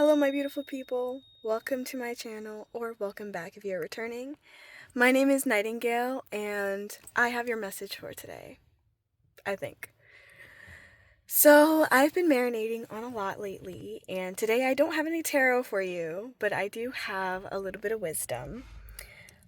Hello, my beautiful people. Welcome to my channel, or welcome back if you're returning. My name is Nightingale, and I have your message for today, I think. So, I've been marinating on a lot lately, and today I don't have any tarot for you, but I do have a little bit of wisdom.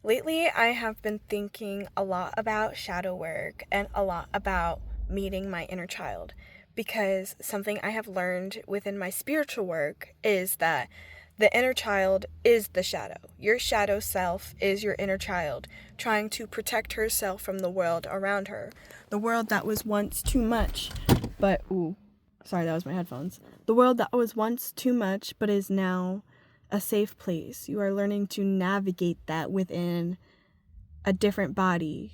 Lately, I have been thinking a lot about shadow work and a lot about meeting my inner child, because something I have learned within my spiritual work is that the inner child is the shadow. Your shadow self is your inner child, trying to protect herself from the world around her. The world that was once too much, but, sorry, that was my headphones. The world that was once too much, but is now a safe place. You are learning to navigate that within a different body,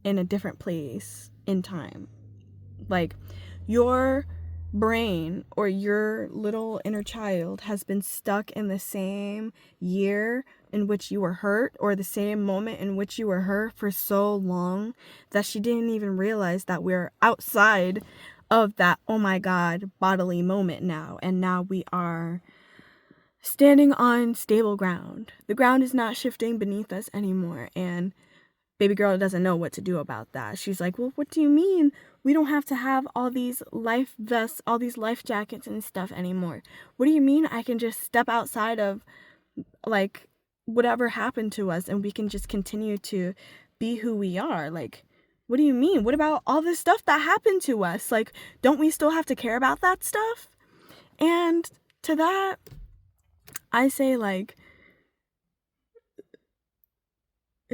in a different place, in time. Like, your brain or your little inner child has been stuck in the same year in which you were hurt, or the same moment in which you were hurt, for so long that she didn't even realize that we're outside of that, oh my God, bodily moment now. And now we are standing on stable ground. The ground is not shifting beneath us anymore, and baby girl doesn't know what to do about that. She's like, well, what do you mean we don't have to have all these life vests, all these life jackets and stuff anymore? What do you mean I can just step outside of, like, whatever happened to us and we can just continue to be who we are? Like, what do you mean? What about all this stuff that happened to us? Like, don't we still have to care about that stuff? And to that, I say, like,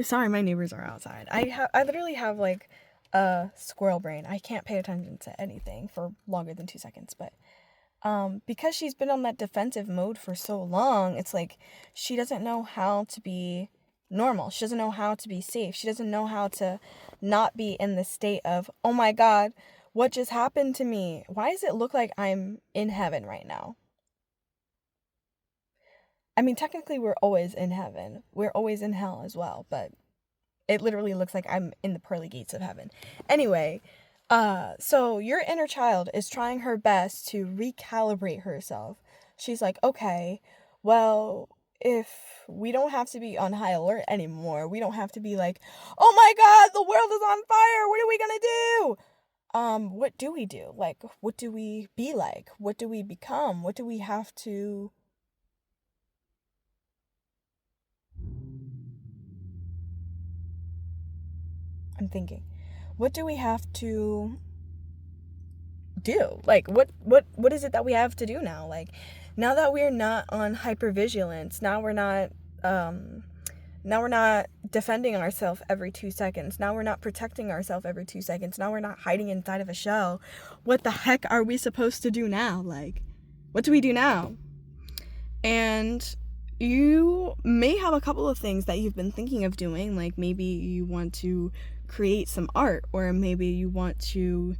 sorry, my neighbors are outside. I literally have, like, a squirrel brain. I can't pay attention to anything for longer than 2 seconds, but because she's been on that defensive mode for so long, it's like she doesn't know how to be normal. She doesn't know how to be safe. She doesn't know how to not be in the state of, oh my God, what just happened to me? Why does it look like I'm in heaven right now? I mean, technically, we're always in heaven. We're always in hell as well, but it literally looks like I'm in the pearly gates of heaven. Anyway, so your inner child is trying her best to recalibrate herself. She's like, okay, well, if we don't have to be on high alert anymore, we don't have to be like, oh my God, the world is on fire, what are we gonna do? What do we do? Like, what do we be like? What do we become? What do we have to... I'm thinking, what do we have to do? Like, what is it that we have to do now? Like, now that we're not on hypervigilance, now we're not defending ourselves every 2 seconds. Now we're not protecting ourselves every 2 seconds. Now we're not hiding inside of a shell. What the heck are we supposed to do now? Like, what do we do now? And you may have a couple of things that you've been thinking of doing. Like, maybe you want to create some art, or maybe you want to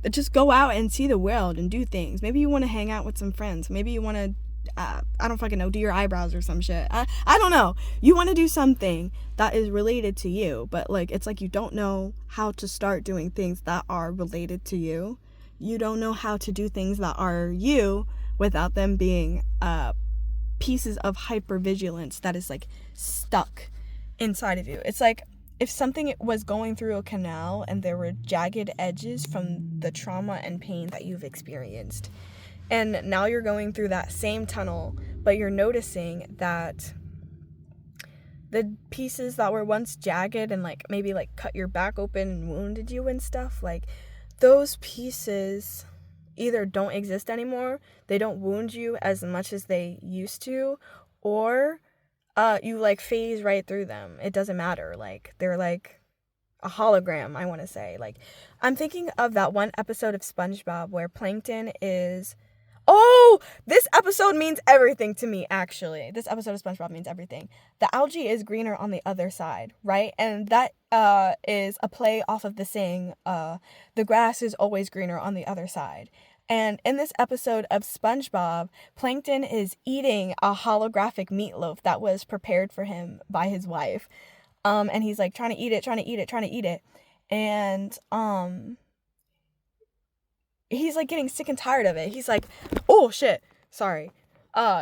just go out and see the world and do things. Maybe you want to hang out with some friends. Maybe you want to I don't fucking know, do your eyebrows or some shit. I don't know. You want to do something that is related to you, but, like, it's like you don't know how to start doing things that are related to you. You don't know how to do things that are you without them being pieces of hypervigilance that is, like, stuck inside of you. It's like if something was going through a canal and there were jagged edges from the trauma and pain that you've experienced. And now you're going through that same tunnel, but you're noticing that the pieces that were once jagged and, like, maybe, like, cut your back open and wounded you and stuff, like, those pieces either don't exist anymore, they don't wound you as much as they used to, or you, like, phase right through them. It doesn't matter. Like, they're like a hologram, I want to say. Like, I'm thinking of that one episode of SpongeBob where Plankton is... Oh, this episode means everything to me, actually. This episode of SpongeBob means everything. The algae is greener on the other side, right? And that is a play off of the saying, the grass is always greener on the other side. And in this episode of SpongeBob, Plankton is eating a holographic meatloaf that was prepared for him by his wife. And he's, like, trying to eat it. And he's, like, getting sick and tired of it. He's like, oh shit, sorry.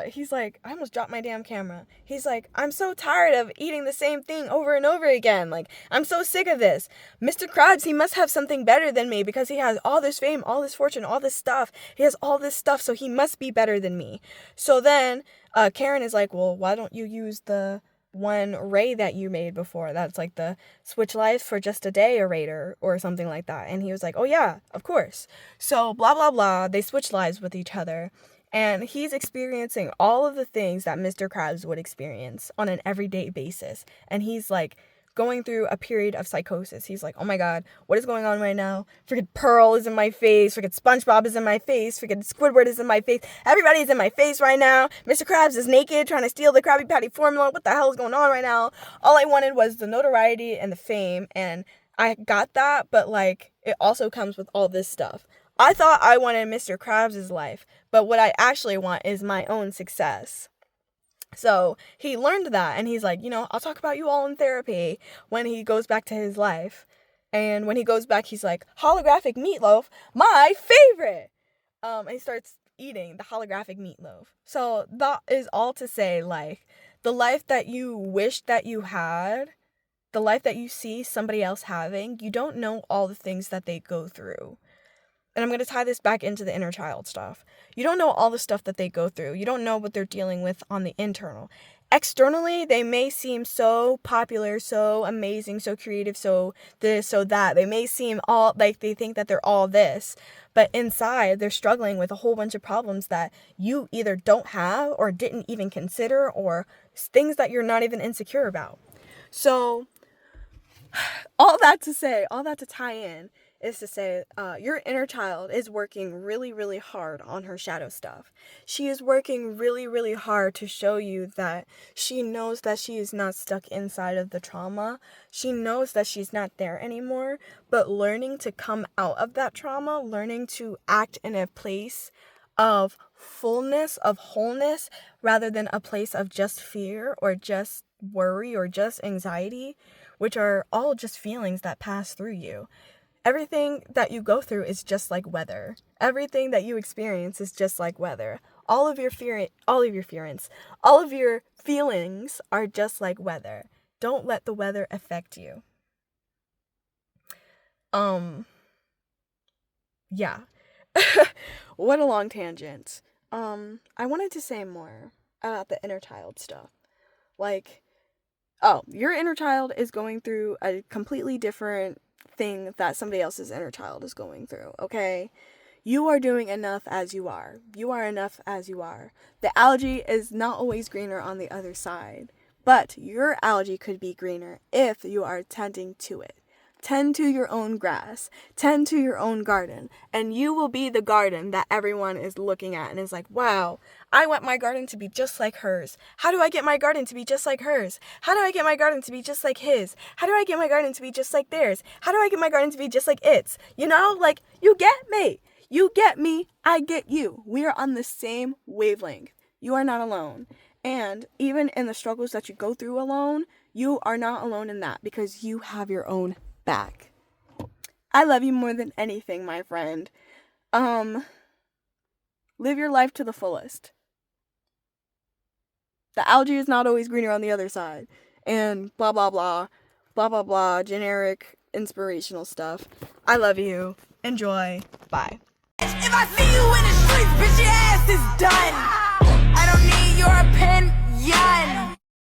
he's like, I almost dropped my damn camera. He's like, I'm so tired of eating the same thing over and over again. Like, I'm so sick of this. Mr. Krabs, he must have something better than me because he has all this fame, all this fortune, all this stuff. He has all this stuff, so he must be better than me. So then, Karen is like, well, why don't you use the one ray that you made before? That's like the switch lives for just a day orator or something like that. And he was like, oh yeah, of course. So blah, blah, blah. They switch lives with each other. And he's experiencing all of the things that Mr. Krabs would experience on an everyday basis. And he's like going through a period of psychosis. He's like, oh my God, what is going on right now? Freaking Pearl is in my face. Freaking SpongeBob is in my face. Freaking Squidward is in my face. Everybody's in my face right now. Mr. Krabs is naked trying to steal the Krabby Patty formula. What the hell is going on right now? All I wanted was the notoriety and the fame. And I got that, but like it also comes with all this stuff. I thought I wanted Mr. Krabs' life, but what I actually want is my own success. So he learned that, and he's like, I'll talk about you all in therapy when he goes back to his life. And when he goes back, he's like, holographic meatloaf, my favorite. And he starts eating the holographic meatloaf. So that is all to say, like, the life that you wish that you had, the life that you see somebody else having, you don't know all the things that they go through. And I'm going to tie this back into the inner child stuff. You don't know all the stuff that they go through. You don't know what they're dealing with on the internal. Externally, they may seem so popular, so amazing, so creative, so this, so that. They may seem all like they think that they're all this. But inside, they're struggling with a whole bunch of problems that you either don't have or didn't even consider, or things that you're not even insecure about. So all that to tie in, is to say your inner child is working really, really hard on her shadow stuff. She is working really, really hard to show you that she knows that she is not stuck inside of the trauma. She knows that she's not there anymore, but learning to come out of that trauma, learning to act in a place of fullness, of wholeness, rather than a place of just fear or just worry or just anxiety, which are all just feelings that pass through you. Everything that you go through is just like weather. Everything that you experience is just like weather. All of your feelings are just like weather. Don't let the weather affect you. Yeah. What a long tangent. I wanted to say more about the inner child stuff. Like, your inner child is going through a completely different thing that somebody else's inner child is going through, okay? You are doing enough as you are. You are enough as you are. The algae is not always greener on the other side, but your algae could be greener if you are tending to it. Tend to your own grass. Tend to your own garden. And you will be the garden that everyone is looking at and is like, wow, I want my garden to be just like hers. How do I get my garden to be just like hers? How do I get my garden to be just like his? How do I get my garden to be just like theirs? How do I get my garden to be just like its? Like, you get me. You get me. I get you. We are on the same wavelength. You are not alone. And even in the struggles that you go through alone, you are not alone in that because you have your own back. I love you more than anything, my friend. Live your life to the fullest. The algae is not always greener on the other side. And blah, blah, blah. Blah, blah, blah. Generic, inspirational stuff. I love you. Enjoy. Bye. If I see you in the streets, bitch, your ass is done.